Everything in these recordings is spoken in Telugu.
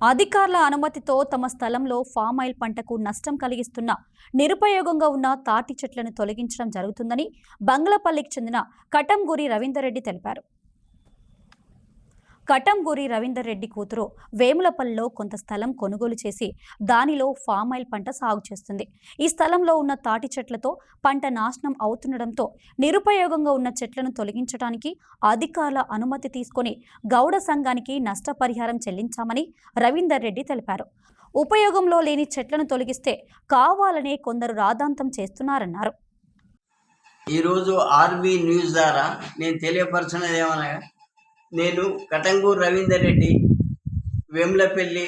అధికారుల అనుమతితో తమ స్థలంలో ఫామ్ ఆయిల్ పంటకు నష్టం కలిగిస్తున్న నిరుపయోగంగా ఉన్న తాటి చెట్లను తొలగించడం జరుగుతుందని బంగ్లాపల్లికి చెందిన కటంగూరి రవీందర్ రెడ్డి తెలిపారు. కటంగూరి రవీందర్ రెడ్డి కూతురు వేములపల్లిలో కొంత స్థలం కొనుగోలు చేసి దానిలో ఫామ్ ఆయిల్ పంట సాగు చేస్తుంది. ఈ స్థలంలో ఉన్న తాటి చెట్లతో పంట నాశనం అవుతుండటంతో నిరుపయోగంగా ఉన్న చెట్లను తొలగించడానికి అధికారుల అనుమతి తీసుకొని గౌడ సంఘానికి నష్టపరిహారం చెల్లించామని రవీందర్ రెడ్డి తెలిపారు. ఉపయోగంలో లేని చెట్లను తొలగిస్తే కావాలనే కొందరు రాద్ధాంతం చేస్తున్నారన్నారు. ఈరోజు ఆర్బీ న్యూస్ ద్వారా నేను తెలియపరచినది ఏమనగా, నేను కటంగూరు రవీందర్ రెడ్డి వేములపల్లి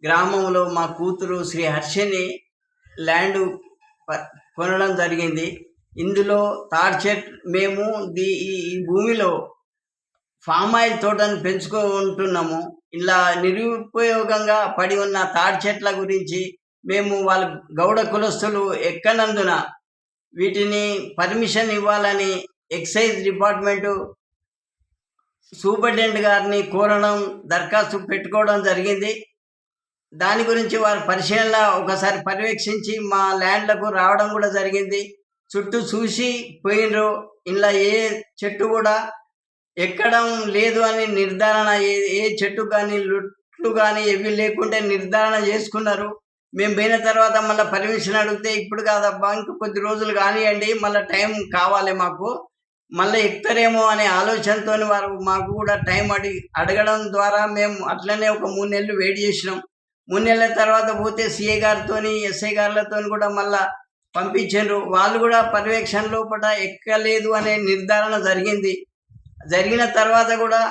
గ్రామంలో మా కూతురు శ్రీ హర్షిని ల్యాండ్ కొనడం జరిగింది. ఇందులో తాటి చెట్ మేము ఈ భూమిలో ఫామ్ ఆయిల్ తోటను పెంచుకుంటున్నాము. ఇలా నిరుపయోగంగా పడి ఉన్న తాటి చెట్ల గురించి మేము వాళ్ళ గౌడ కులస్తులు ఎక్కనందున వీటిని పర్మిషన్ ఇవ్వాలని ఎక్సైజ్ డిపార్ట్మెంటు సూపరింటెండెంట్ గారిని కోరడం, దరఖాస్తు పెట్టుకోవడం జరిగింది. దాని గురించి వారు పరిశీలన ఒకసారి పర్యవేక్షించి మా ల్యాండ్లకు రావడం కూడా జరిగింది. చుట్టూ చూసి పోయినరు. ఇలా ఏ చెట్టు కూడా ఎక్కడం లేదు అని నిర్ధారణ, ఏ చెట్టు కానీ లుట్లు కానీ ఏవి లేకుంటే నిర్ధారణ చేసుకున్నారు. మేము పోయిన తర్వాత మళ్ళీ పర్మిషన్ అడిగితే, ఇప్పుడు కాదబ్బా ఇంకా కొద్ది రోజులు కానివ్వండి, మళ్ళీ టైం కావాలి మాకు, మళ్ళీ ఎక్కుతారేమో అనే ఆలోచనతో వారు మాకు కూడా టైం అడగడం ద్వారా మేము అట్లనే ఒక 3 నెలలు వెయిట్ చేసినాం. 3 నెలల తర్వాత పోతే సిఏ గారితో ఎస్ఐ గారులతో కూడా మళ్ళా పంపించారు. వాళ్ళు కూడా పర్యవేక్షణ లోపల ఎక్కలేదు అనే నిర్ధారణ జరిగింది. జరిగిన తర్వాత కూడా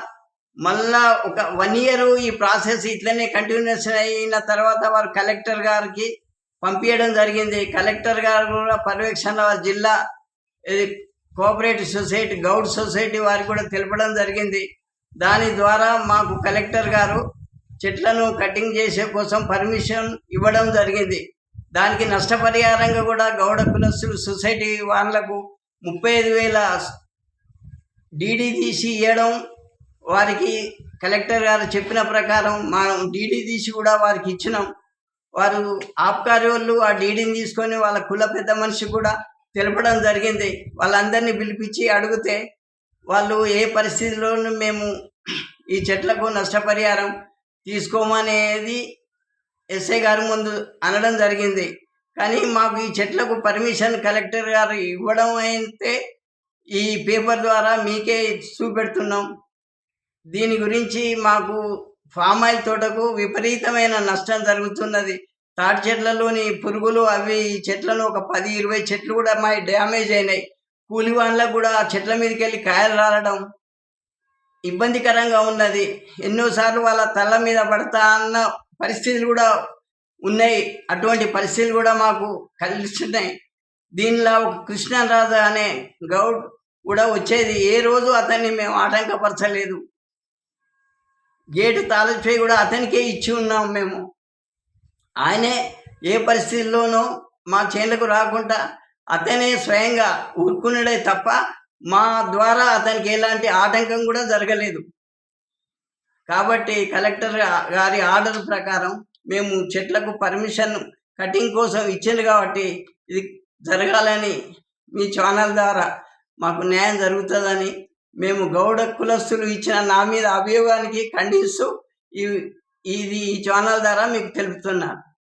మళ్ళా ఒక 1 ఇయర్ ఈ ప్రాసెస్ ఇట్లనే కంటిన్యూస్ అయిన తర్వాత వారు కలెక్టర్ గారికి పంపించడం జరిగింది. కలెక్టర్ గారు కూడా పర్యవేక్షణ జిల్లా కోఆపరేటివ్ సొసైటీ, గౌడ్ సొసైటీ వారికి కూడా తెలపడం జరిగింది. దాని ద్వారా మాకు కలెక్టర్ గారు చెట్లను కటింగ్ చేసే కోసం పర్మిషన్ ఇవ్వడం జరిగింది. దానికి నష్టపరిహారంగా కూడా గౌడ కులస్తులు సొసైటీ వాళ్ళకు 35,000 డీడీ తీసి ఇవ్వడం, వారికి కలెక్టర్ గారు చెప్పిన ప్రకారం మా డీడీ తీసి కూడా వారికి ఇచ్చినాం. వారు ఆబ్కారీ వాళ్ళు ఆ డీడీని తీసుకొని వాళ్ళ కుల పెద్ద మనిషి కూడా తెలపడం జరిగింది. వాళ్ళందరినీ పిలిపించి అడిగితే వాళ్ళు ఏ పరిస్థితిలోనూ మేము ఈ చెట్లకు నష్టపరిహారం తీసుకోమనేది ఎస్ఐ గారి ముందు అనడం జరిగింది. కానీ మాకు ఈ చెట్లకు పర్మిషన్ కలెక్టర్ గారు ఇవ్వడం అయితే ఈ పేపర్ ద్వారా మీకే చూపెడుతున్నాం. దీని గురించి మాకు ఫామ్ ఆయిల్ తోటకు విపరీతమైన నష్టం జరుగుతున్నది. తాటి చెట్లలోని పురుగులు అవి ఈ చెట్లను ఒక 10-20 చెట్లు కూడా మా డ్యామేజ్ అయినాయి. కూలి వాళ్ళకు కూడా ఆ చెట్ల మీదకి వెళ్ళి కాయలు రాలడం ఇబ్బందికరంగా ఉన్నది. ఎన్నోసార్లు వాళ్ళ తల మీద పడతా అన్న పరిస్థితులు కూడా ఉన్నాయి. అటువంటి పరిస్థితులు కూడా మాకు కలిసినాయి. దీనిలో ఒక కృష్ణరాజు అనే గౌడ్ కూడా వచ్చేది. ఏ రోజు అతన్ని మేము ఆటంకపరచలేదు. గేటు తాళచేయి కూడా అతనికే ఇచ్చి ఉన్నాం మేము. ఆయనే ఏ పరిస్థితుల్లోనూ మా చేనులకు రాకుండా అతనే స్వయంగా ఊరుకున్నాడే తప్ప మా ద్వారా అతనికి ఎలాంటి ఆటంకం కూడా జరగలేదు. కాబట్టి కలెక్టర్ గారి ఆర్డర్ ప్రకారం మేము చెట్లకు పర్మిషన్ కటింగ్ కోసం ఇచ్చింది కాబట్టి ఇది జరగాలని మీ ఛానల్ ద్వారా మాకు న్యాయం జరుగుతుందని మేము గౌడ కులస్తులు ఇచ్చిన నా మీద అభియోగానికి ఖండిస్తూ ఈ ఛానల్ ద్వారా మీకు తెలుపుతున్నాను.